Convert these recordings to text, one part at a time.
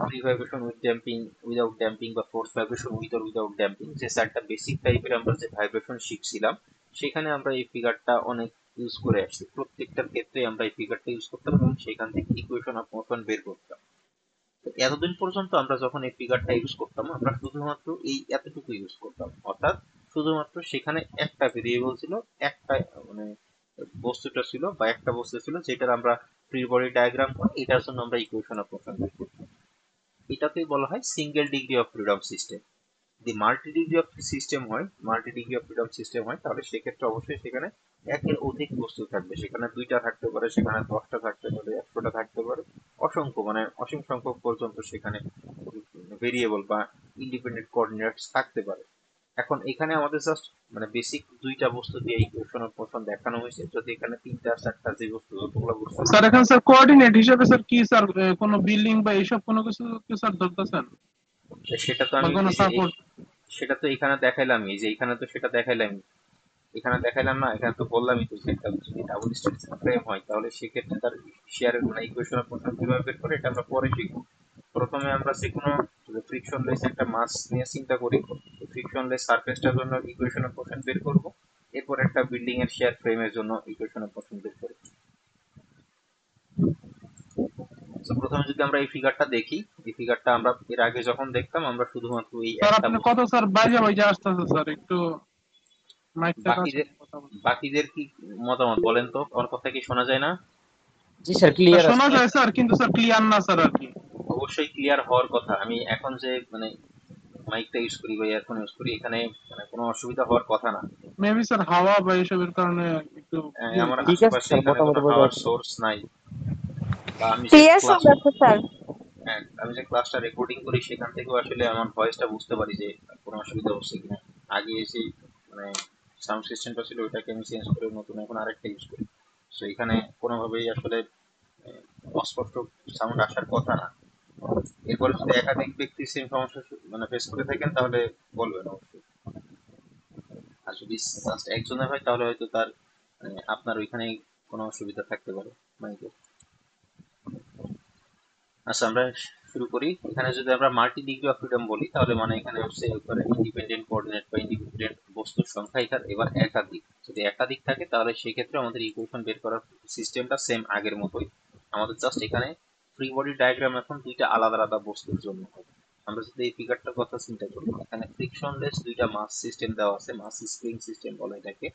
Free vibration with damping, without damping বা force vibration with or without damping, যে চারটা basic টাইপের আমরা যে ভাইব্রেশন শিখছিলাম সেখানে আমরা এই ফিগারটা অনেক ইউজ করে আসছি। প্রত্যেকটার ক্ষেত্রে আমরা এই ফিগারটা ইউজ করতাম এবং সেখান থেকে ইকুয়েশন অফ মোশন বের করতাম। এতদিন পর্যন্ত আমরা যখন এই ফিগারটা ইউজ করতাম আমরা শুধুমাত্র এই এতটুকু ইউজ করতাম, অর্থাৎ শুধুমাত্র সেখানে একটা ভেরিয়েবল ছিল, একটা মানে বস্তুটা ছিল বা একটা বস্তু ছিল যেটার আমরা ফ্রি বডি ডায়াগ্রাম করি, এটার জন্য আমরা ইকুয়েশন অফ মোশন বের করতাম। এটাকেই বলা হয় single degree of freedom system. যদি মাল্টি ডিগ্রি অফ সিস্টেম হয়, multi degree of freedom system হয়, তাহলে সেক্ষেত্রে অবশ্যই সেখানে একের অধিক বস্তু থাকবে, সেখানে দুইটা থাকতে পারে, সেখানে 10টা থাকতে পারে, 100টা থাকতে পারে, অসংখ্য মানে অসীম সংখ্যক পর্যন্ত সেখানে ভেরিয়েবল বা ইন্ডিপেন্ডেন্ট কোঅর্ডিনেটস থাকতে পারে। এখন এখানে আমাদের জাস্ট মানে বেসিক দুইটা বস্তু দিয়ে ইকুয়েশন অফ মোশন দেখানো হয়েছে। যদি এখানে তিনটা চারটা যে বস্তু যতগুলো বস্তু স্যার এখন স্যার কোঅর্ডিনেট হিসেবে স্যার কি স্যার কোনো বিল্ডিং বা এইসব কোনো কিছু কি স্যার ধরতেছেন সেটা তো বা আমি কোনো এই যে সাপোর্ট? সেটা তো এখানে দেখাইলাম, এই যে এখানে তো সেটা দেখাইলাম, এখানে দেখাইলাম না, এখানে তো বললামই তো যে একটা যদি ডাবল স্ট্যাটিক ফ্রেম হয় তাহলে সেক্ষেত্রে তার শেয়ারের মানে ইকুয়েশন অফ মোশন কিভাবে বের করে এটা আমরা পরে শিখবো। প্রথমে আমরা যে কোনো ফ্রিকশনলেস একটা মাস নিয়ে চিন্তা করি, ফ্রিকশনলেস সারফেসটার জন্য ইকুয়েশন অফ মোশন বের করব, এরপর একটা বিল্ডিং এর শেয়ার ফ্রেমের জন্য ইকুয়েশন অফ মোশন বের করব। তো প্রথমে যদি আমরা এই ফিগারটা দেখি, এই ফিগারটা আমরা এর আগে যখন দেখতাম আমরা শুধুমাত্র এই স্যার একটা আপনি কত বস্তু। স্যার বাইরে বাইরে আসতেছে স্যার, একটু মাইকটা কাছে বাকিদের কথা বলুন। বাকিদের কি মতামত বলেন তো, আমার কথা কি শোনা যায় না? জি স্যার, স্যার ক্লিয়ার আছে। শোনা যায় স্যার, কিন্তু স্যার ক্লিয়ার না স্যার আর কি। অবশ্যই ক্লিয়ার হওয়ার কথা। আমি এখন যে মানে মাইকটা ইউজ করি বা ইয়ারফোন ইউজ করি, এখানে মানে কোনো অসুবিধা হওয়ার কথা না। মেবি স্যার হাওয়া বা এসবের কারণে একটু ইয়ে আমার ঠিক হইতেছে। আছে আশেপাশে স্যার, এখানে কোনো মোটামুটি বোঝা হাওয়ার যাচ্ছে। সোর্স নাই, বা আমি যে ক্লিয়ার ক্লাস, শোনা যাচ্ছে স্যার। হ্যাঁ আমি যে ক্লাসটা রেকর্ডিং করি সেখান থেকেও আসলে আমার ভয়েসটা বুঝতে পারি যে কোনো অসুবিধা হচ্ছে কিনা। আগে এসে মানে সাউন্ড সিস্টেমটা ছিল ওইটাকে আমি চেঞ্জ করে নতুন এখন আরেকটা ইউজ করি। তো এখানে কোনোভাবেই আসলে অস্পষ্ট সাউন্ড আসার কথা না। এরপরে যদি একাধিক ব্যক্তি সেম সমস্যা মানে ফেস করে থাকেন তাহলে বলবেন অবশ্যই। আর যদি জাস্ট একজনের হয় তাহলে হয়তো তার মানে আপনার ওইখানে কোনো অসুবিধা থাকতে পারে মাইকের। আচ্ছা আমরা শুরু করি। এখানে যদি আমরা মাল্টি ডিগ্রি অফ ফ্রিডম বলি তাহলে মানে এখানে হচ্ছে ইন্ডিপেন্ডেন্ট কোঅর্ডিনেট বা ইন্ডিপেন্ডেন্ট বস্তুর সংখ্যা এখানে এবার একাধিক। যদি একাধিক থাকে তাহলে সেক্ষেত্রে আমাদের ইকুয়েশন বের করার সিস্টেমটা সেম আগের মতোই। আমাদের জাস্ট এখানে ফ্রি বডি ডায়াগ্রাম এখন দুইটা আলাদা আলাদা বস্তুর জন্য হবে। আমরা যদি এই ফিগারটার কথা চিন্তা করি, এখানে ফ্রিকশনলেস দুইটা মাস সিস্টেম দেওয়া আছে, মাস স্প্রিং সিস্টেম বলে এটাকে।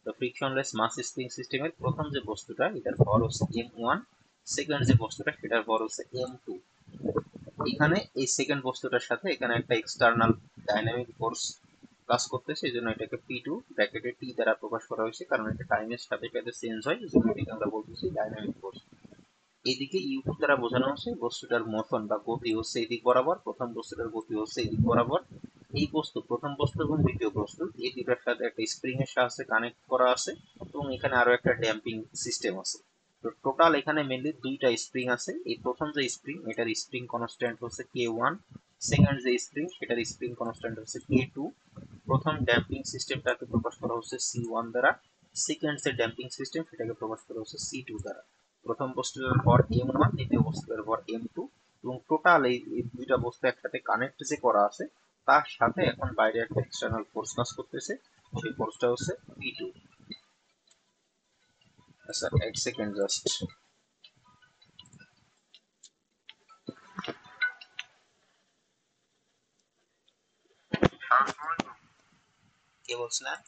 তো ফ্রিকশনলেস মাস স্প্রিং সিস্টেমের প্রথম যে বস্তুটা এটার ভর হচ্ছে m1, সেকেন্ড যে বস্তুটা সেটার ভর হচ্ছে m2। এখানে এই সেকেন্ড বস্তুটার সাথে এখানে একটা এক্সটার্নাল ডাইনামিক ফোর্স কাজ করতেছে, এই জন্য এটাকে P2 ব্র্যাকেটে T দ্বারা প্রকাশ করা হয়েছে, কারণ এটা টাইমের সাথে সাথে চেঞ্জ হয়, এই জন্য এটাকে আমরা বলতেছি ডাইনামিক ফোর্স। এইদিকে U2 দ্বারা বোঝানো হচ্ছে বস্তুটার মোশন বা গতি হচ্ছে এই দিক বরাবর, প্রথম বস্তুটার গতি হচ্ছে এই দিক বরাবর। এই বস্তু প্রথম বস্তু এবং দ্বিতীয় বস্তু এই দুটার সাথে একটা স্প্রিং এর সাহায্যে কানেক্ট করা আছে এবং এখানে আরো একটা ড্যাম্পিং সিস্টেম আছে। তো টোটাল এখানে মেনলি দুইটা স্প্রিং আছে। এই প্রথম যে স্প্রিং এটার স্প্রিং কনস্ট্যান্ট হচ্ছে K1, সেকেন্ড যে স্প্রিং সেটার স্প্রিং কনস্ট্যান্ট হচ্ছে K2। প্রথম ড্যাম্পিং সিস্টেমটাকে প্রকাশ করা হচ্ছে C1 দ্বারা, সেকেন্ড যে ড্যাম্পিং সিস্টেম সেটাকে প্রকাশ করা হচ্ছে C2 দ্বারা। প্রথম বস্তুর ভর m1, দ্বিতীয় বস্তুর ভর m2, এবং টোটাল এই দুইটা বস্তু একসাথে কানেক্ট যে করা আছে তার সাথে এখন বাইরে একটা এক্সটার্নাল ফোর্স কাজ করতেছে, সেই ফোর্সটা হচ্ছে P2। আচ্ছা এক সেকেন্ড জাস্ট। কে বলছিলেন?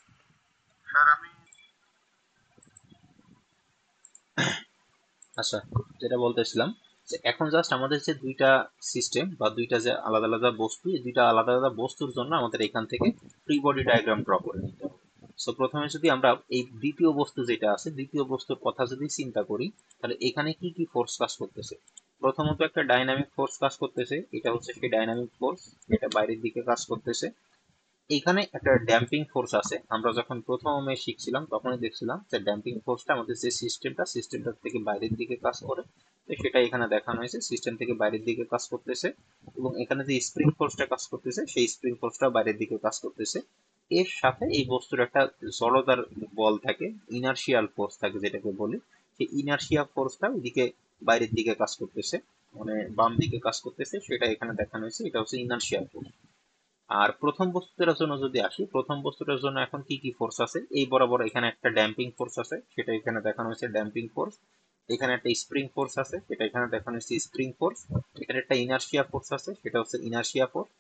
আচ্ছা যেটা বলতেছিলাম যে এখন জাস্ট আমাদের যে দুইটা সিস্টেম বা দুইটা যে আলাদা আলাদা বস্তু, এই দুইটা আলাদা আলাদা বস্তুর জন্য আমাদের এখান থেকে ফ্রি বডি ডায়াগ্রাম ড্র করে নিতে হবে। সো প্রথমে যদি আমরা এই দ্বিতীয় বস্তু যেটা আছে দ্বিতীয় বস্তুর কথা যদি চিন্তা করি, তাহলে এখানে কি কি ফোর্স কাজ করতেছে। প্রথমত একটা ডাইনামিক ফোর্স কাজ করতেছে, এটা হচ্ছে সেই ডাইনামিক ফোর্স, এটা বাইরের দিকে কাজ করতেছে। এখানে একটা ড্যাম্পিং ফোর্স আছে, আমরা যখন প্রথমে শিখছিলাম তখনই দেখছিলাম যে ড্যাম্পিং ফোর্সটা আমাদের যে সিস্টেমটা থেকে বাইরের দিকে কাজ করে। তো সেটা এখানে দেখানো হয়েছে, সিস্টেম থেকে বাইরের দিকে কাজ করতেছে, এবং এখানে যে স্প্রিং ফোর্সটা কাজ করতেছে সেই স্প্রিং ফোর্সটা বাইরের দিকে কাজ করতেছে। এর সাথে এই বস্তুর একটা জড়তার বল থাকে, ইনার্শিয়াল ফোর্স থাকে যেটাকে বলি, সেই ইনার্শিয়া ফোর্সটা ওইদিকে বাইরের দিকে কাজ করতেছে। মানে বাম দিকে কাজ করতেছে সেটা এখানে দেখানো হয়েছে, এটা হচ্ছে ইনার্শিয়াল ফোর্স। আর প্রথম বস্তুটার জন্য যদি আসি, প্রথম বস্তুটার জন্য এখন কি কি ফোর্স আছে, এই বরাবর এখানে একটা ড্যাম্পিং ফোর্স আছে, সেটা এখানে দেখানো হয়েছে ড্যাম্পিং ফোর্স। এখানে একটা স্প্রিং ফোর্স আছে, সেটা এখানে দেখানো হয়েছে স্প্রিং ফোর্স। এখানে একটা ইনার্শিয়া ফোর্স আছে, সেটা হচ্ছে ইনার্শিয়া ফোর্স।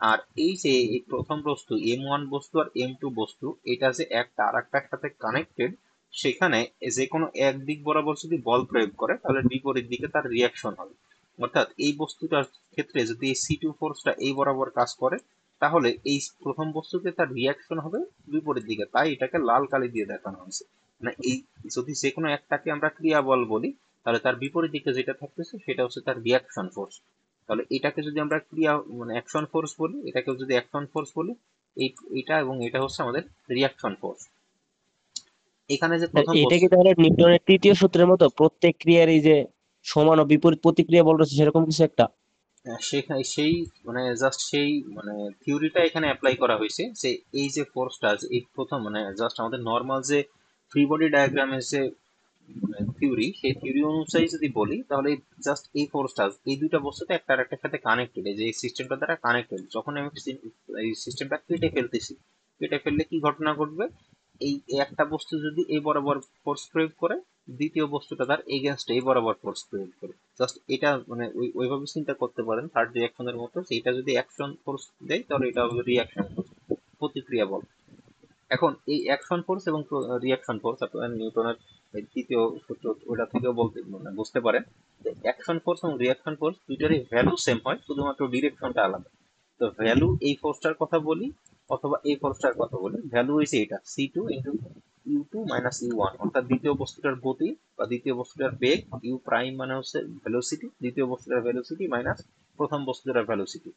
আর এই যে এই প্রথম বস্তু M1 বস্তু আর M2 বস্তু, এটা যে একটা আর একটার সাথে কানেক্টেড, সেখানে যে কোনো এক দিক বরাবর যদি বল প্রয়োগ করে তাহলে বিপরীত দিকে তার রিয়াকশন হবে। অর্থাৎ এই বস্তুটার ক্ষেত্রে যদি এই C2 ফোর্সটা এই বরাবর কাজ করে, তাহলে এই প্রথম বস্তুতে তার রিয়াকশন হবে বিপরীত দিকে, তাই এটাকে লাল কালি দিয়ে দেখানো হয়েছে। মানে এই যদি যে কোনো একটাকে আমরা ক্রিয়া বল বলি, তাহলে তার বিপরীত দিকে যেটা থাকতেছে সেটা হচ্ছে তার রিয়াকশন ফোর্স। তাহলে এটাকে যদি আমরা ক্রিয়া মানে অ্যাকশন ফোর্স বলি, এটাকে যদি অ্যাকশন ফোর্স বলি, এই এটা এবং এটা হচ্ছে আমাদের রিয়াকশন ফোর্স। এখানে যে প্রথম এটা বস্তু, কি তাহলে নিউটনের তৃতীয় সূত্রের মতো প্রত্যেক ক্রিয়ার এই যে সমান ও বিপরীত প্রতিক্রিয়া বল রয়েছে সেরকম কিছু একটা? সেখানে সেই মানে জাস্ট সেই মানে থিওরিটা এখানে অ্যাপ্লাই করা হয়েছে, যে এই যে ফোর্সটা এই প্রথম মানে জাস্ট আমাদের নর্মাল যে ফ্রি বডি ডায়াগ্রামের যে থিওরি, সেই থিওরি অনুযায়ী যদি বলি তাহলে জাস্ট এই ফোর্সটা এই দুইটা বস্তুতে একটা আরেকটার সাথে কানেক্টেড, এই যে এই সিস্টেমটা দ্বারা কানেক্টেড। যখন আমি এই সিস্টেমটা কেটে ফেলতেছি, কেটে ফেললে কি ঘটনা ঘটবে, এই একটা বস্তু যদি এই বরাবর ফোর্স প্রয়োগ করে, দ্বিতীয় বস্তুটা তার এগেনস্ট এই বরাবর ফোর্স প্রয়োগ করে। জাস্ট এটা মানে ওইভাবে চিন্তা করতে পারেন থার্ড রিয়াকশনের মতো, যে এটা যদি অ্যাকশন ফোর্স দেয় তাহলে এটা হবে রিয়াকশন ফোর্স, প্রতিক্রিয়া বল। এখন এই অ্যাকশন ফোর্স এবং রিয়াকশন ফোর্স আপনারা নিউটনের এই তৃতীয় সূত্র ওটা থেকেও বলতে মানে বুঝতে পারেন, যে অ্যাকশন ফোর্স এবং রিয়াকশন ফোর্স দুইটারই ভ্যালু সেম হয়, শুধুমাত্র ডিরেকশনটা আলাদা। তো ভ্যালু এই ফোর্সটার কথা বলি অথবা এই ফোর্সটার কথা বলি, ভ্যালু হয়েছে এটা C2 into U2 minus U1, অর্থাৎ দ্বিতীয় বস্তুটার গতি বা দ্বিতীয় বস্তুটার বেগ, ইউ প্রাইম মানে হচ্ছে ভেলোসিটি, দ্বিতীয় বস্তুটার ভেলোসিটি মাইনাস প্রথম বস্তুটার ভেলোসিটি।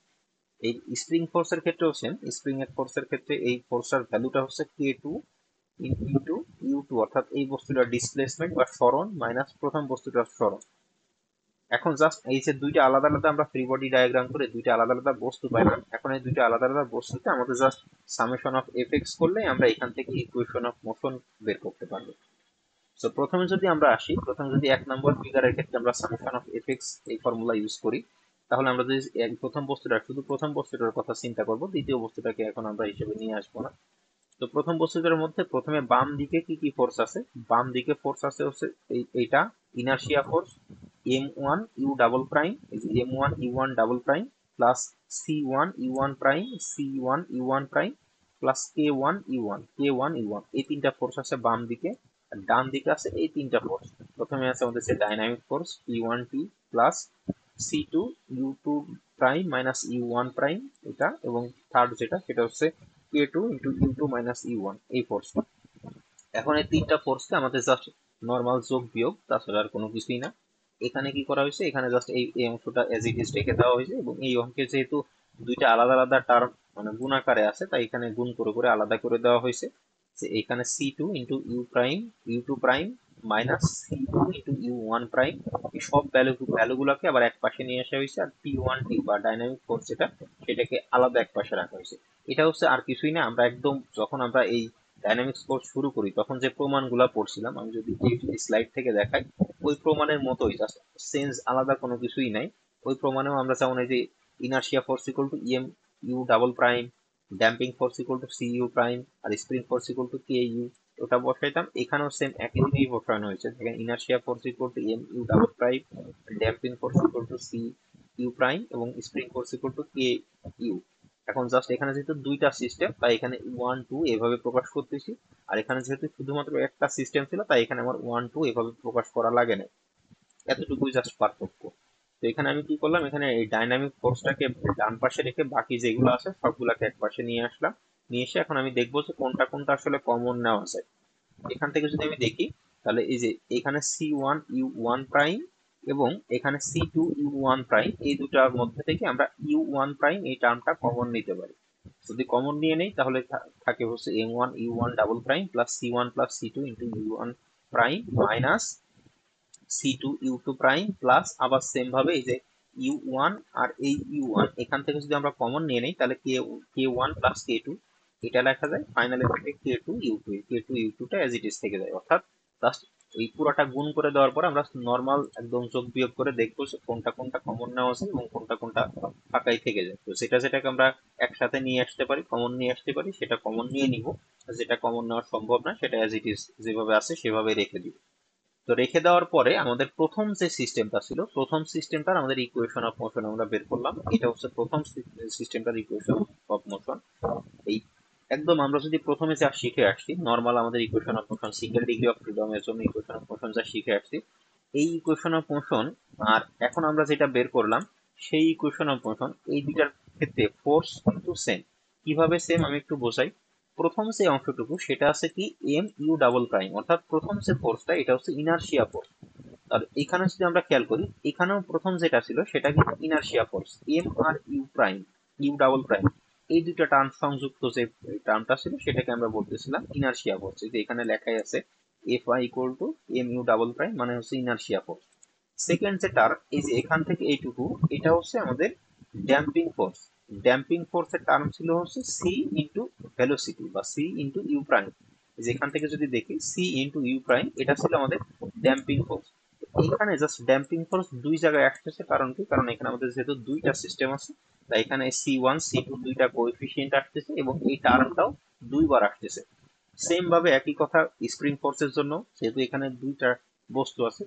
এই স্প্রিং ফোর্সের ক্ষেত্রেও সেম, স্প্রিং এর ফোর্সের ক্ষেত্রে এই ফোর্সটার ভ্যালুটা হচ্ছে K2 ইন্টু U2, অর্থাৎ এই বস্তুটার ডিসপ্লেসমেন্ট বা সরণ মাইনাস প্রথম বস্তুটার সরণ। এখন জাস্ট এই যে দুইটা আলাদা আলাদা আমরা ফ্রি বডি ডায়াগ্রাম করে দুইটা আলাদা আলাদা বস্তু পাইলাম, এখন এই দুইটা আলাদা আলাদা বস্তুতে আমাদের জাস্ট সামেশন অফ এফএক্স করলে আমরা এখান থেকে ইকুয়েশন অফ মোশন বের করতে পারবো। তো প্রথমে যদি আমরা আসি, প্রথমে যদি 1 নম্বর ফিগারের ক্ষেত্রে আমরা সামেশন অফ এফএক্স এই ফর্মুলা ইউজ করি, তাহলে আমরা যদি প্রথম বস্তুটা শুধু প্রথম বস্তুটার কথা চিন্তা করব, দ্বিতীয় বস্তুটাকে এখন আমরা হিসেবে নিয়ে আসবো না। তো প্রথম বস্তুটার মধ্যে প্রথমে বাম দিকে কি কি ফোর্স আছে, বাম দিকে ফোর্স আছে হচ্ছে এইটা inertia force M1 you double prime, M1 U1 double prime plus C1 U1 prime C1 U1 prime plus K1 U1 এই তিনটা ফোর্স আছে বাম দিকে। আর ডান দিকে আছে এই তিনটা ফোর্স। প্রথমে আছে আমাদের যে dynamic force P1T plus C2 U2 prime minus U1 prime এটা, এবং থার্ড যেটা সেটা হচ্ছে K2 into U2 minus U1 এই ফোর্সটা। এখন এই তিনটা ফোর্সকে আমাদের জাস্ট নর্মাল যোগ বিয়োগ, তাছাড়া আর কোনো কিছুই না। এখানে কি করা হয়েছে, এখানে জাস্ট এই অংশটা এজ ইট ইজ রেখে দেওয়া হয়েছে, এবং এই অঙ্কে যেহেতু দুইটা আলাদা আলাদা টার্ম মানে গুণাকারে আছে, তাই এখানে গুণ করে করে আলাদা করে দেওয়া হয়েছে। যে এখানে C2 into U prime U2 prime minus C2 into U1 prime, এই সব ভ্যালুগুলোকে আবার এক পাশে নিয়ে আসা হয়েছে, আর P1T বা ডাইনামিক ফোর্স যেটা সেটাকে আলাদা এক পাশে রাখা হয়েছে। এটা হচ্ছে আর কিছুই না, আমরা একদম যখন আমরা এই ডাইনামিক্স কোর্স শুরু করি তখন যে প্রমাণগুলো পড়ছিলাম, আমি যদি এই স্লাইড থেকে দেখাই, ওই প্রমাণের মতোই, জাস্ট চেঞ্জ আলাদা কোনো কিছুই নাই। ওই প্রমাণেও আমরা যেমন এই যে inertia force equal to M U double prime, damping force equal to C U prime, আর spring force equal to K U, ওটা বসাইতাম। এখানেও সেম একই জিনিস বসানো হয়েছে, এখানে inertia force equal to M U double prime, damping force equal to C U prime এবং spring force equal to K U. এখন জাস্ট এখানে যেহেতু দুইটা সিস্টেম তাই এখানে 1 2 এভাবে প্রকাশ করতেছি, আর এখানে যেহেতু শুধুমাত্র একটা সিস্টেম ছিল তাই এখানে আমার 1 2 এভাবে প্রকাশ করা লাগে না। এতটুকুই জাস্ট পার্থক্য। তো এখানে আমি কি করলাম, এখানে এই ডাইনামিক ফোর্সটাকে ডান পাশে রেখে বাকি যেগুলো আছে সবগুলাকে এক পাশে নিয়ে আসলাম। নিয়ে এসে এখন আমি দেখবো যে কোনটা কোনটা আসলে কমন নেওয়া যায়। এখান থেকে যদি আমি দেখি, তাহলে এই যে এখানে C1 U1 প্রাইম এবং এখানে C2 U1 প্রাইম, এই দুটার মধ্যে থেকে আমরা U1 প্রাইম এই টার্মটা কমন নিতে পারি। যদি কমন নিয়ে নেই তাহলে থাকে হচ্ছে M1 U1 double prime plus C1 plus C2 into U1 prime minus C2 U2 prime plus আবার সেম ভাবে এই যে U1 আর এই U1 এখান থেকে যদি আমরা কমন নিয়ে নেই তাহলে K1 প্লাস K2 এটা লেখা যায়। ফাইনালি থাকে K2 U2, K2 U2 টা এজ ইট ইজ থেকে যায়। অর্থাৎ জাস্ট ওই পুরোটা গুণ করে দেওয়ার পর আমরা নর্মাল একদম যোগ বিয়োগ করে দেখবো যে কোনটা কোনটা কমন নেওয়া আছে এবং কোনটা কোনটা ফাঁকাই থেকে যায়। তো সেটা যেটাকে আমরা একসাথে নিয়ে আসতে পারি, কমন নিয়ে আসতে পারি, সেটা কমন নিয়ে নিব। যেটা কমন নেওয়া সম্ভব না সেটা অ্যাজ ইট ইজ যেভাবে আছে সেভাবে রেখে দিব। তো রেখে দেওয়ার পরে আমাদের প্রথম যে সিস্টেমটা ছিল, প্রথম সিস্টেমটার আমাদের ইকুয়েশন অফ মোশন আমরা বের করলাম। এটা হচ্ছে প্রথম সিস্টেমটার ইকুয়েশন অফ মোশন। এই একদম আমরা যদি প্রথমে যা শিখে আসছি নর্মাল আমাদের equation of motion, single degree of freedom এর জন্য ইকুয়েশন অফ মোশন যা শিখে আসছি, এই ইকুয়েশন অফ মোশন আর এখন আমরা যেটা বের করলাম সেই ইকুয়েশন অফ মোশন, এই দুইটার ক্ষেত্রে ফোর্স কিন্তু সেম। কিভাবে সেম আমি একটু বোঝাই। প্রথম যে অংশটুকু সেটা আছে কি এম ইউ ডাবল প্রাইম, অর্থাৎ প্রথম যে ফোর্সটা এটা হচ্ছে ইনারশিয়া ফোর্স। আর এখানে যদি আমরা খেয়াল করি, এখানেও প্রথম যেটা ছিল সেটা কিন্তু ইনারশিয়া ফোর্স, এম আর U prime, U double prime, এই দুইটা টার্ম সংযুক্ত যে টার্মটা ছিল সেটাকে আমরা বলতেছিলাম ইনারশিয়া ফোর্স। যে এখানে লেখাই আছে F I equal to M U double prime, মানে হচ্ছে ইনারশিয়া ফোর্স। সেকেন্ড যে টার্ম, এই যে এখান থেকে এইটুকু, এটা হচ্ছে আমাদের ড্যাম্পিং ফোর্স। ড্যাম্পিং ফোর্সের টার্ম ছিল হচ্ছে সি ইন্টু ভেলোসিটি বা সি ইন্টু ইউ প্রাইম। যেখান থেকে যদি দেখি সি ইন্টু ইউ প্রাইম, এটা ছিল আমাদের ড্যাম্পিং ফোর্স। এখানে জাস্ট ড্যাম্পিং ফোর্স দুই জায়গায় আসতেছে, কারণ কি, কারণ এখানে আমাদের যেহেতু দুইটা সিস্টেম আছে, তাই এখানে C1 C2 দুইটা কোএফিসিয়েন্ট আসতেছে এবং এই টার্মটাও দুইবার আসতেছে। সেম ভাবে একই কথা স্প্রিং ফোর্সের জন্য, যেহেতু এখানে দুইটা বস্তু আছে,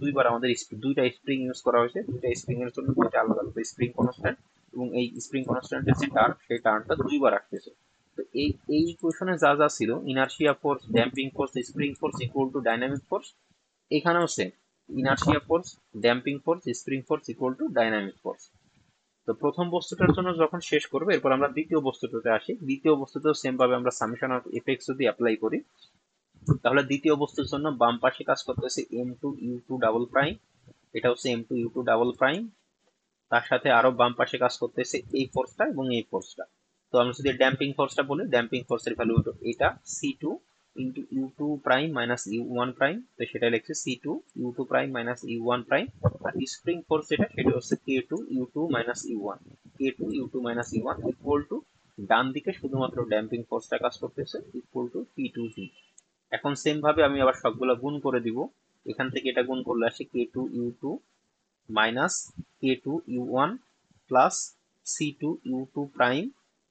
দুইবার আমাদের দুইটা স্প্রিং ইউজ করা হয়েছে, দুইটা স্প্রিং এর জন্য দুইটা আলাদা আলাদা স্প্রিং কনস্ট্যান্ট, এবং এই স্প্রিং কনস্ট্যান্টের যে টার্ম সেই টার্মটা দুইবার আসতেছে। তো এই ইকুয়েশনে যা যা ছিল, inertia force, damping force, spring force equal to dynamic force, এখানেও same, inertia force, damping force, spring force equal to dynamic force. তো প্রথম বস্তুটার জন্য যখন শেষ করবে, এরপর আমরা দ্বিতীয় বস্তুটাতে আসি। দ্বিতীয় বস্তুতেও সেম ভাবে আমরা সামেশন অফ এফেক্টস যদি অ্যাপ্লাই করি, তাহলে দ্বিতীয় বস্তুর জন্য বাম পাশে কাজ করতেছে M two U two double prime, এটা হচ্ছে M two U two double prime. তার সাথে আরো বাম পাশে কাজ করতেছে এই ফোর্সটা এবং এই ফোর্সটা। তো আমরা যদি ড্যাম্পিং ফোর্সটা বলি, ড্যাম্পিং ফোর্সের ভ্যালু এটা C two into U two prime minus U one prime, তো সেটা লিখছে C two U two prime minus U one prime. আর স্প্রিং ফোর্স যেটা, সেটা হচ্ছে K two U two minus U one, K two U two minus U one equal to, ডান দিকে শুধুমাত্র ড্যাম্পিং ফোর্সটা কাজ করতেছে, equal to P two V. এখন সেম ভাবে আমি আবার সবগুলো গুণ করে দিব। এখান থেকে এটা গুণ করলে আসে K two U two minus K two U one plus C two U two prime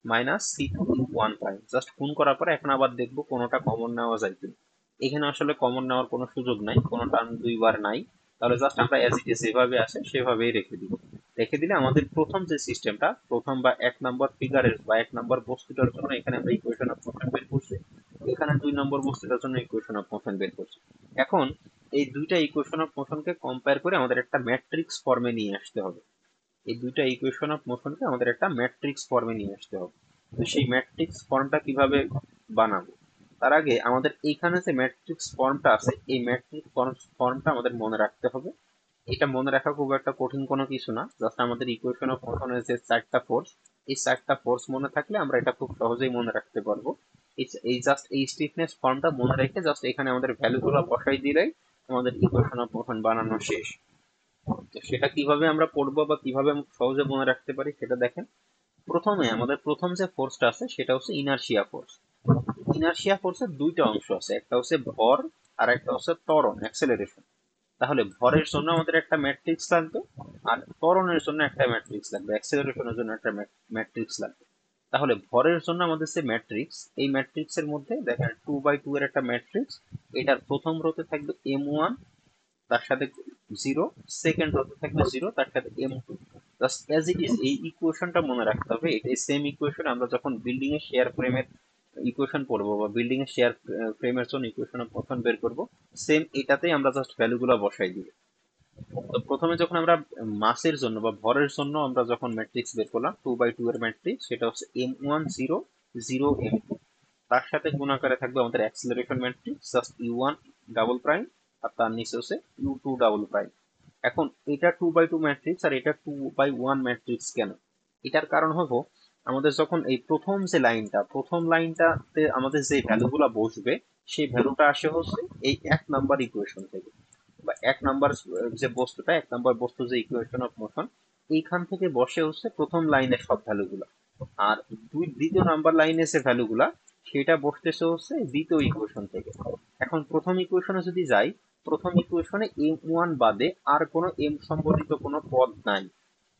minus C two U one prime. Just গুণ করার পরে এখন আবার দেখবো কোনোটা কমন নেওয়া যায় কিনা। এখানে আসলে কমন নেওয়ার কোনো সুযোগ নাই, কোনো টার্ম দুইবার নাই, তাহলে জাস্ট আমরা অ্যাজ ইট ইজ যেভাবে আছে সেভাবেই রেখে দিব। রেখে দিলে আমাদের প্রথম যে সিস্টেমটা, প্রথম বা এক নম্বর ফিগারের বা এক নম্বর বস্তুটার জন্য এখানে আমরা ইকুয়েশন অফ মোশন বের করছি, এখানে দুই নম্বর বস্তুটার জন্য ইকুয়েশন অফ মোশন বের করছি। এখন এই দুইটা ইকুয়েশন অফ মোশনকে কম্পেয়ার করে আমাদের একটা ম্যাট্রিক্স ফর্মে নিয়ে আসতে হবে। এই দুইটা ইকুয়েশন অফ মোশনকে আমাদের একটা ম্যাট্রিক্স ফর্মে নিয়ে আসতে হবে। তো সেই ম্যাট্রিক্স ফর্মটা কিভাবে বানাবো, তার আগে আমাদের এইখানে যে ম্যাট্রিক্স ফর্মটা আছে, এই ম্যাট্রিক্স ফর্মটা আমাদের মনে রাখতে হবে। এটা মনে রাখা খুব একটা কঠিন কোনো কিছু না, জাস্ট আমাদের ইকুয়েশন অফ মোশনের যে চারটা ফোর্স, এই চারটা ফোর্স মনে থাকলে আমরা এটা খুব সহজেই মনে রাখতে পারবো। এই জাস্ট এই স্টিফনেস ফর্মটা মনে রেখে জাস্ট এখানে আমাদের ভ্যালুগুলো বসাই দিলেই আমাদের ইকুয়েশন অফ মোশন বানানো শেষ। তো সেটা কিভাবে আমরা পড়বো বা কিভাবে সহজে মনে রাখতে পারি সেটা দেখেন। প্রথমে আমাদের প্রথম যে ফোর্সটা আছে সেটা হচ্ছে ইনারশিয়া ফোর্স। ইনারশিয়া ফোর্সের দুইটা অংশ আছে, একটা হচ্ছে ভর আর একটা হচ্ছে ত্বরণ, অ্যাক্সেলারেশন। তাহলে ভরের জন্য আমাদের একটা ম্যাট্রিক্স লাগবে, আর ত্বরণের জন্য একটা ম্যাট্রিক্স লাগবে, অ্যাক্সেলারেশনের জন্য একটা ম্যাট্রিক্স লাগবে। তাহলে ভরের জন্য আমাদের যে ম্যাট্রিক্স, এই ম্যাট্রিক্সের মধ্যে দেখেন 2/2 এর একটা ম্যাট্রিক্স, এটার প্রথম রোতে থাকবে M1, তার সাথে 0, সেকেন্ড রোতে থাকবে 0, তার সাথে M2। Just as it is এই ইকুয়েশনটা মনে রাখতে হবে। এটাই সেম ইকুয়েশন আমরা যখন বিল্ডিং এর শেয়ার ফ্রেমের ইকুয়েশন পড়বো বা বিল্ডিং এর শেয়ার ফ্রেমের জন্য ইকুয়েশন প্রথম বের করব, সেম এটাতেই আমরা জাস্ট ভ্যালুগুলো বসাই দিব। তো প্রথমে যখন আমরা মাসের জন্য বা ভরের জন্য আমরা যখন ম্যাট্রিক্স বের করলাম 2/2 এর ম্যাট্রিক্স, সেটা হচ্ছে M1 0 0 M2, তার সাথে গুণাকারে থাকবে আমাদের acceleration matrix just U1 double prime, আর তার নিচে হচ্ছে U2 ডাবল প্রাইম। এখন এটা 2/2 ম্যাট্রিক্স আর এটা 2/1 ম্যাট্রিক্স কেন, এটার কারণ হলো আমাদের যখন এই প্রথম লাইনটাতে আমাদের যে ভ্যালুগুলো বসবে, সেই ভ্যালুটা আসে হচ্ছে এই এক নাম্বার ইকুয়েশন থেকে, বা এক নাম্বার যে বস্তুটা, এক নাম্বার বস্তু যে ইকুয়েশন অফ মোশন, এইখান থেকে বসে হচ্ছে প্রথম লাইনের সব ভ্যালুগুলা। আর দ্বিতীয় নাম্বার লাইনে যে ভ্যালুগুলা, সেটা বসতেছে হচ্ছে দ্বিতীয় ইকুয়েশন থেকে। এখন প্রথম ইকুয়েশনে যদি যাই, প্রথম ইকুয়েশনে m1 বাদে আর কোনো m সম্বলিত কোনো পদ নাই,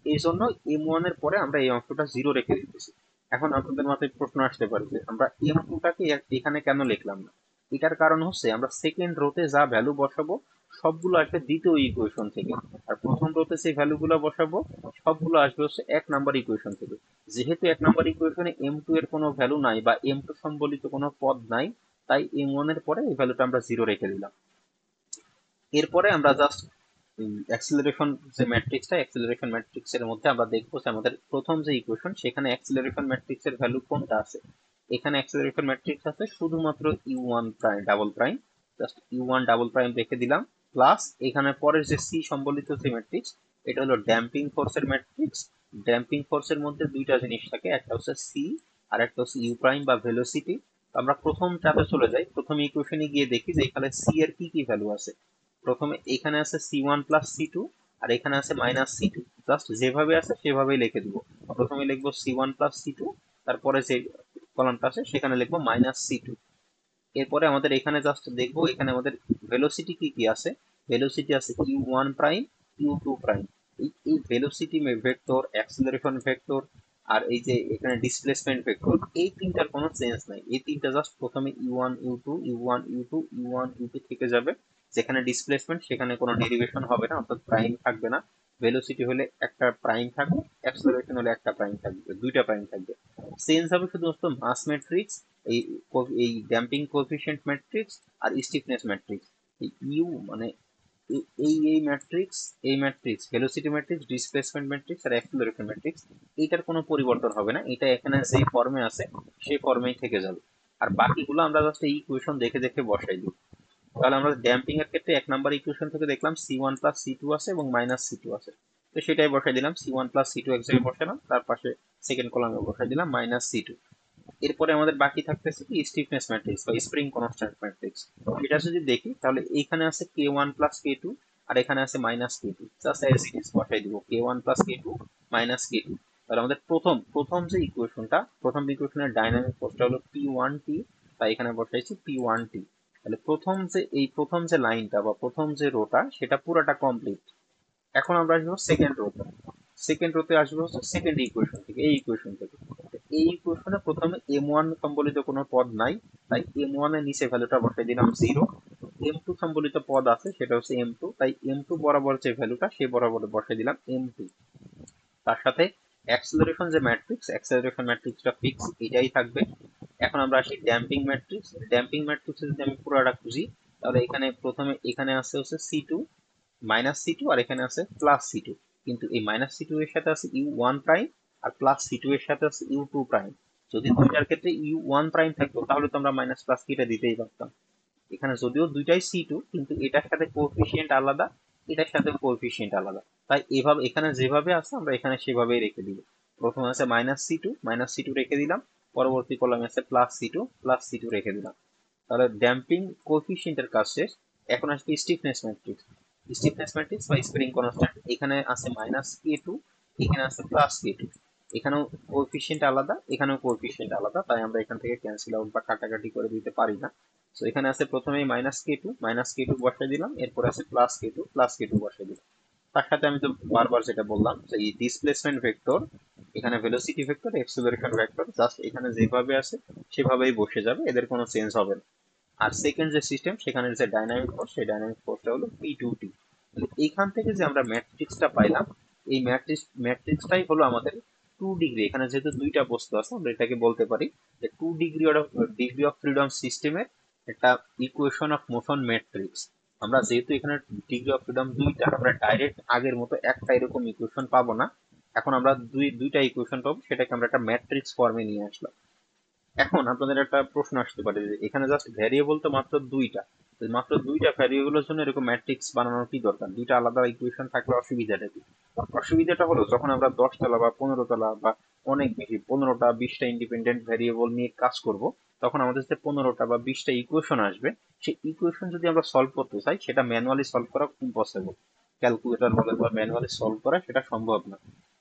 এই জন্য m1 এর পরে আমরা এই অংশটা 0 রেখে দিতেছি। এখন আপনাদের মাথায় প্রশ্ন আসতে পারে যে আমরা m2 টাকে এখানে কেন লিখলাম না। এটার কারণ হচ্ছে আমরা সেকেন্ড রোতে যা ভ্যালু বসাবো সবগুলো আসবে দ্বিতীয় ইকুয়েশন থেকে, আর প্রথম রোতে সেই ভ্যালুগুলো বসাবো সবগুলো আসবে হচ্ছে 1 নাম্বার ইকুয়েশন থেকে। যেহেতু 1 নাম্বার ইকুয়েশনে m2 এর কোনো ভ্যালু নাই বা m2 সম্বলিত কোনো পদ নাই, তাই m1 এর পরে এই ভ্যালুটা আমরা 0 রেখে দিলাম। এরপরে আমরা জাস্ট অ্যাক্সিলারেশন যে ম্যাট্রিক্সটা, অ্যাক্সিলারেশন ম্যাট্রিক্সের মধ্যে আমরা দেখবো যে আমাদের প্রথম যে ইকুয়েশন সেখানে অ্যাক্সিলারেশন ম্যাট্রিক্সের ভ্যালু কোনটা আছে। এখানে অ্যাক্সিলারেশন ম্যাট্রিক্স আছে শুধুমাত্র u1 prime double prime, just u1 double prime রেখে দিলাম, প্লাস এখানে পরের যে সি সম্বলিত যে ম্যাট্রিক্স এটা হলো ড্যাম্পিং ফোর্সের ম্যাট্রিক্স। ড্যাম্পিং ফোর্সের মধ্যে দুইটা জিনিস থাকে, একটা হচ্ছে সি আর একটা হচ্ছে ইউ প্রাইম বা ভেলোসিটি। আমরা প্রথমটাতে চলে যাই, প্রথম ইকুয়েশনে গিয়ে দেখি যে এখানে সি এর কি কি ভ্যালু আছে। প্রথমে এখানে আছে c1 প্লাস c2 আর এখানে আছে মাইনাস c2, জাস্ট যেভাবে আছে সেভাবেই লিখে দিব। প্রথমে লিখবো c1 প্লাস c2, তারপরে যে কলামটা আছে সেখানে লিখবো মাইনাস c2। এরপরে আমাদের এখানে জাস্ট দেখবো এখানে আমাদের ভেলোসিটি কি কি আছে। ভেলোসিটি আছে u1 প্রাইম, u2 প্রাইম। এই ভেলোসিটি ভেক্টর, অ্যাক্সিলারেশন ভেক্টর আর এই যে এখানে ডিসপ্লেসমেন্ট ভেক্টর, এই তিনটার কোনো চেঞ্জ নাই। এই তিনটা জাস্ট প্রথমে u1 u2 u1 u2 u1 u2 থেকে যাবে। যেখানে ডিসপ্লেসমেন্ট সেখানে কোনো ডেরিভেশন হবে না, অর্থাৎ প্রাইম থাকবে না। ভেলোসিটি হলে একটা প্রাইম থাকবে, অ্যাক্সিলারেশন হলে একটা প্রাইম থাকবে, দুইটা প্রাইম থাকবে। চেঞ্জ হবে শুধুমাত্র মাস ম্যাট্রিক্স, এই এই ড্যাম্পিং কোএফিসিয়েন্ট ম্যাট্রিক্স আর স্টিফনেস ম্যাট্রিক্স। এই ইউ মানে এই ম্যাট্রিক্স, এই matrix velocity matrix, displacement matrix আর অ্যাক্সিলারেশন ম্যাট্রিক্স, এইটার কোনো পরিবর্তন হবে না। এটা এখানে যে ফর্মে আছে সেই ফর্মেই থেকে যাবে। আর বাকিগুলো আমরা জাস্ট এই ইকুয়েশন দেখে দেখে বসাই দিই। তাহলে আমরা ড্যাম্পিং এর ক্ষেত্রে 1 নাম্বার ইকুয়েশন থেকে দেখলাম c1 প্লাস c2 আছে এবং মাইনাস c2 আছে, তো সেটাই বসাই দিলাম। c1 প্লাস c2 এক জায়গায় বসালাম, তার পাশে সেকেন্ড কলামে বসাই দিলাম মাইনাস c2। এরপরে আমাদের বাকি থাকতেছে কি স্টিফনেস ম্যাট্রিক্স বা স্প্রিং কনস্ট্যান্ট ম্যাট্রিক্স। এটা যদি দেখি তাহলে এইখানে আছে k1 প্লাস k2 আর এখানে আছে minus k2, just as it is বসাই দিব k1 plus k2 minus k2। তাহলে আমাদের প্রথম যে ইকুয়েশনটা, প্রথম ইকুয়েশনের ডাইনামিক ফোর্সটা হলো p1t, তাই এখানে বসাইছি p1t। তাহলে প্রথম যে লাইনটা বা প্রথম যে রোটা সেটা পুরোটা কমপ্লিট। এখন আমরা আসবো সেকেন্ড রোতে। সেকেন্ড রোতে আসবো হচ্ছে সেকেন্ড ইকুয়েশন থেকে, এই ইকুয়েশন থেকে। এই ইকুয়েশনে প্রথমে m1 সম্বলিত কোনো পদ নাই, তাই m1 এর নিচে ভ্যালুটা বসাই দিলাম 0। m2 সম্বলিত পদ আছে সেটা হচ্ছে m2, তাই m2 বরাবর যে ভ্যালুটা সে বরাবর বসাই দিলাম m2। তার সাথে অ্যাক্সিলারেশন যে ম্যাট্রিক্স, অ্যাক্সিলারেশন ম্যাট্রিক্সটা ফিক্স এটাই থাকবে। এখন আমরা আসি ড্যাম্পিং ম্যাট্রিক্স। ড্যাম্পিং ম্যাট্রিক্সে যদি আমি পুরোটা খুঁজি তাহলে এখানে প্রথমে এখানে আছে হচ্ছে c2 মাইনাস c2 আর এখানে আছে প্লাস c2, কিন্তু এই মাইনাস c2 এর সাথে আছে u1 প্রাইম আর প্লাস c2 এর সাথে আছে u2 প্রাইম। যদি দুইটার ক্ষেত্রে u1 প্রাইম থাকতো তাহলে তো আমরা মাইনাস প্লাস কিটা দিতেই পারতাম। এখানে যদিও দুইটাই c2 কিন্তু এটার সাথে কোএফিসিয়েন্ট আলাদা, এটার সাথে কোএফিসিয়েন্ট আলাদা, তাই এভাবে এখানে যেভাবে আছে আমরা এখানে সেভাবেই রেখে দিব। প্রথমে আছে মাইনাস c2 রেখে দিলাম, পরবর্তী কলামে আছে প্লাস c2 রেখে দিলাম। তাহলে ড্যাম্পিং কোএফিসিয়েন্টের কাজ শেষ। এখন আসবে স্টিফনেস ম্যাট্রিক্স। স্টিফনেস ম্যাট্রিক্স বা স্প্রিং কনস্ট্যান্ট, এখানে আছে মাইনাস k2, এখানে আছে প্লাস k2। এখানেও কোএফিসিয়েন্ট আলাদা, এখানেও কোএফিসিয়েন্ট আলাদা, তাই আমরা এখান থেকে ক্যান্সেল আউট বা কাটাকাটি করে দিতে পারি না। তো এখানে আছে প্রথমেই মাইনাস k2 বসাই দিলাম, এরপর আছে প্লাস k2 বসাই দিলাম। তার সাথে আমি তো বারবার যেটা বললাম যে এই ডিসপ্লেসমেন্ট ভেক্টর, এখানে velocity vector, acceleration vector just এখানে যেভাবে আছে সেভাবেই বসে যাবে, এদের কোনো চেঞ্জ হবে না। আর সেকেন্ড যে সিস্টেম সেখানে যে ডাইনামিক ফোর্স, সেই ডাইনামিক ফোর্সটা হলো p2t। এইখান থেকে যে আমরা ম্যাট্রিক্সটা পাইলাম, এই ম্যাট্রিক্সটাই হলো আমাদের 2 ডিগ্রি। এখানে যেহেতু দুইটা বস্তু আছে আমরা এটাকে বলতে পারি যে 2 ডিগ্রি অফ ফ্রিডম সিস্টেমের একটা ইকুয়েশন অফ মোশন ম্যাট্রিক্স। আমরা যেহেতু এখানে ডিগ্রি অফ ফ্রিডম দুইটা, আমরা ডাইরেক্ট আগের মতো একটা এরকম ইকুয়েশন পাবো না। এখন আমরা দুইটা ইকুয়েশন পাবো, সেটাকে আমরা একটা ম্যাট্রিক্স ফর্মে নিয়ে আসলাম। এখন আপনাদের একটা প্রশ্ন আসতে পারে যে এখানে জাস্ট ভ্যারিয়েবল তো মাত্র দুইটা, তো মাত্র দুইটা ভ্যারিয়েবলের জন্য এরকম ম্যাট্রিক্স বানানোর কি দরকার, দুইটা আলাদা ইকুয়েশন থাকলে অসুবিধাটা কি। অসুবিধাটা হলো যখন আমরা 10 তলা বা 15 তলা বা অনেক বেশি 15টা 20টা ইন্ডিপেন্ডেন্ট ভ্যারিয়েবল নিয়ে কাজ করব, তখন আমাদের যে 15টা বা 20টা ইকুয়েশন আসবে, সেই ইকুয়েশন যদি আমরা সলভ করতে চাই সেটা ম্যানুয়ালি সলভ করা ইম্পসিবল। ক্যালকুলেটর বলে বা ম্যানুয়ালি সলভ করা সেটা সম্ভব না।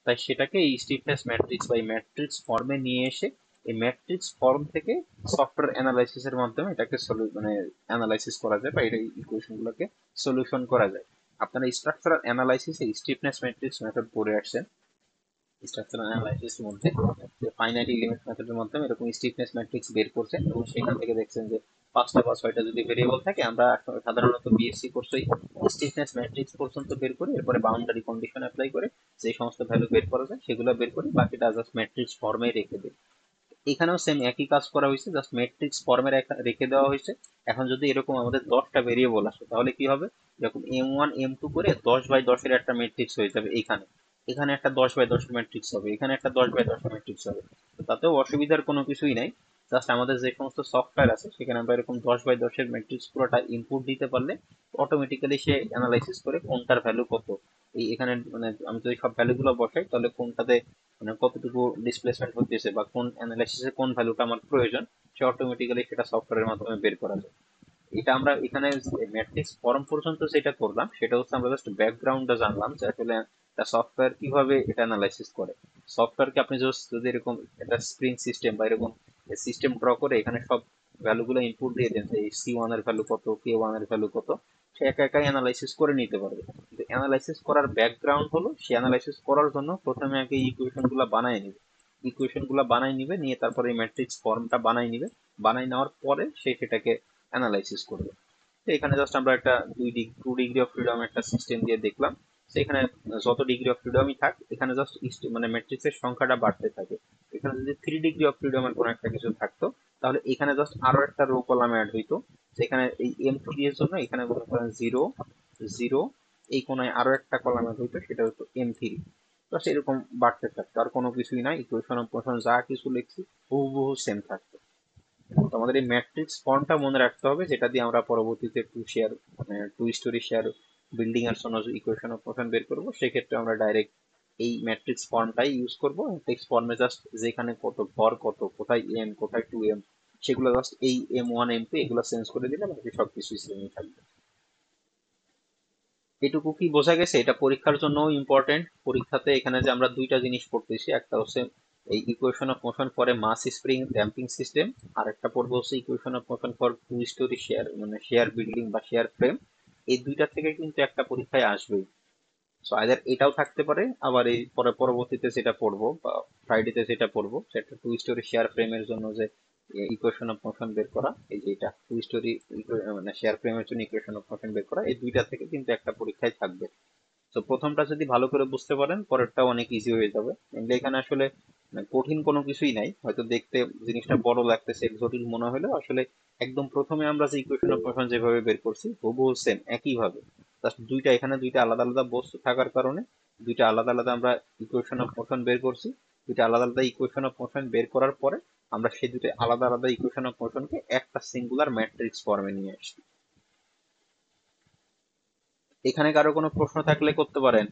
তাই সেটাকে এই স্টিফনেস ম্যাট্রিক্স বা এই ম্যাট্রিক্স ফর্মে নিয়ে এসে এই ম্যাট্রিক্স ফর্ম থেকে সফটওয়্যার অ্যানালাইসিসের মাধ্যমে এটাকে মানে অ্যানালাইসিস করা যায় বা এটা ইকুয়েশন গুলোকে সলিউশন করা যায়। আপনারা স্ট্রাকচারাল অ্যানালাইসিসে স্টিফনেস ম্যাট্রিক্স মেথড পড়ে আসছেন। স্ট্রাকচারাল অ্যানালাইসিসের মধ্যে ফাইনাইট এলিমেন্ট মেথডের মাধ্যমে এরকম স্টিফনেস ম্যাট্রিক্স বের করছেন এবং সেখান থেকে দেখছেন যে 5টা বা 6টা যদি ভেরিয়েবল থাকে আমরা সাধারণত বিএসসি কোর্সেই স্টিফনেস ম্যাট্রিক্স পর্যন্ত বের করি, এরপরে বাউন্ডারি কন্ডিশন অ্যাপ্লাই করে যে সমস্ত ভ্যালু বের করা যায় সেগুলো বের করি, বাকিটা জাস্ট ম্যাট্রিক্স ফর্মে রেখে দিই। এখানেও সেম একই কাজ করা হয়েছে, জাস্ট ম্যাট্রিক্স ফর্মে রেখে দেওয়া হয়েছে। এখন যদি এরকম আমাদের 10টা ভেরিয়েবল আসে তাহলে কি হবে, এরকম M1 M2 করে 10 বাই 10-এর একটা ম্যাট্রিক্স হয়ে যাবে। এখানে এখানে একটা 10 বাই 10 ম্যাট্রিক্স হবে, এখানে একটা 10 বাই 10 ম্যাট্রিক্স হবে। তো তাতেও অসুবিধার কোনো কিছুই নাই। জাস্ট আমাদের যে সমস্ত সফটওয়্যার আছে সেখানে আমরা এরকম 10 বাই 10-এর ম্যাট্রিক্স পুরোটা ইনপুট দিতে পারলে অটোমেটিক্যালি সে অ্যানালাইসিস করে কোনটার ভ্যালু কত। এই এখানে মানে আমি যদি সব ভ্যালুগুলো বসাই তাহলে কোনটাতে মানে কতটুকু ডিসপ্লেসমেন্ট হতেছে বা কোন অ্যানালাইসিসে কোন ভ্যালুটা আমার প্রয়োজন সে অটোমেটিক্যালি সেটা সফটওয়্যারের মাধ্যমে বের করা যায়। এটা আমরা এখানে ম্যাট্রিক্স ফর্ম পর্যন্ত যেটা করলাম সেটা হচ্ছে আমরা জাস্ট ব্যাকগ্রাউন্ডটা জানলাম যে আসলে একটা সফটওয়্যার কিভাবে এটা অ্যানালাইসিস করে। সফটওয়্যারকে আপনি যদি এরকম একটা স্প্রিং সিস্টেম বা এরকম সিস্টেম ড্র করে এখানে সব ভ্যালুগুলো ইনপুট দিয়ে দেন যে C1 এর ভ্যালু কত, K1 এর ভ্যালু কত, সে একা একাই অ্যানালাইসিস করে নিতে পারবে। কিন্তু অ্যানালাইসিস করার ব্যাকগ্রাউন্ড হলো সে অ্যানালাইসিস করার জন্য প্রথমে আগে ইকুয়েশন গুলো বানায় নিবে, নিয়ে তারপরে এই ম্যাট্রিক্স ফর্মটা বানায় নিবে, বানাই নেওয়ার পরে সে সেটাকে অ্যানালাইসিস করবে। তো এখানে জাস্ট আমরা একটা 2 ডিগ্রি অফ ফ্রিডম একটা সিস্টেম দিয়ে দেখলাম। তো এখানে যত ডিগ্রি অফ ফ্রিডমই থাক এখানে জাস্ট মানে ম্যাট্রিক্সের সংখ্যাটা বাড়তে থাকে। এখানে যদি 3 ডিগ্রি অফ ফ্রিডমের কোনো একটা কিছু থাকতো তাহলে এখানে জাস্ট আরো একটা রো কলাম অ্যাড হইতো। সেখানে এই M3 এর জন্য এখানে মনে করেন 0 0, এই কোনায় আরো একটা কলাম অ্যাড হইতো, সেটা হতো M3। তো সেরকম বাড়তে থাকতো, আর কোনো কিছুই নাই, ইকুয়েশন অফ মোশন যা কিছু লিখছি হুবহু সেম থাকতো। তো আমাদের এই ম্যাট্রিক্স ফর্মটা মনে রাখতে হবে, যেটা দিয়ে আমরা পরবর্তীতে টু স্টোরি শেয়ার বিল্ডিং এর জন্য ইকুয়েশন অফ মোশন বের করবো সেক্ষেত্রে আমরা ডাইরেক্ট এই ম্যাট্রিক্স ফর্মটাই ইউজ করবো। ম্যাট্রিক্স ফর্মে জাস্ট যেখানে কত ভর কত, কোথায় M কোথায় 2M, সেগুলো জাস্ট এই M1 M2 এগুলো চেঞ্জ করে দিলে বাকি সবকিছুই সেমই থাকবে। এটুকু কি বোঝা গেছে? এটা পরীক্ষার জন্য ইম্পর্টেন্ট। পরীক্ষাতে এখানে যে আমরা দুইটা জিনিস পড়তেছি, একটা হচ্ছে এই equation of motion for a mass spring damping system, আর একটা পড়বো হচ্ছে equation of motion for two storey shear মানে শেয়ার বিল্ডিং বা শেয়ার ফ্রেম। এই দুইটা থেকে কিন্তু একটা পরীক্ষায় আসবেই। সো আইদার এটাও থাকতে পারে, আবার এই পরবর্তীতে যেটা পড়বো বা ফ্রাইডেতে যেটা পড়বো সেটা টু স্টোরি শেয়ার ফ্রেমের জন্য যে ইকুয়েশন অফ মোশন বের করা, এই যে এটা টু স্টোরি মানে শেয়ার ফ্রেমের জন্য ইকুয়েশন অফ মোশন বের করা, এই দুইটা থেকে কিন্তু একটা পরীক্ষায় থাকবে। তো প্রথমটা যদি ভালো করে বুঝতে পারেন পরেরটাও অনেক ইজি হয়ে যাবে। এমনি এখানে আসলে মানে কঠিন কোনো কিছুই নাই, হয়তো দেখতে জিনিসটা বড় লাগতেছে জটিল মনে হলেও আসলে একদম প্রথমে আমরা যে ইকুয়েশন অফ মোশন যেভাবে বের করছি হুবহু সেম একই ভাবে। জাস্ট এখানে দুইটা আলাদা আলাদা বস্তু থাকার কারণে দুইটা আলাদা আলাদা আমরা ইকুয়েশন অফ মোশন বের করছি। দুইটা আলাদা আলাদা ইকুয়েশন অফ মোশন বের করার পরে আমরা সেই দুটো আলাদা আলাদা ইকুয়েশন অফ মোশনকে একটা সিঙ্গুলার ম্যাট্রিক্স ফর্মে নিয়ে আসছি। এখানে কারো কোনো প্রশ্ন থাকলে করতে পারেন।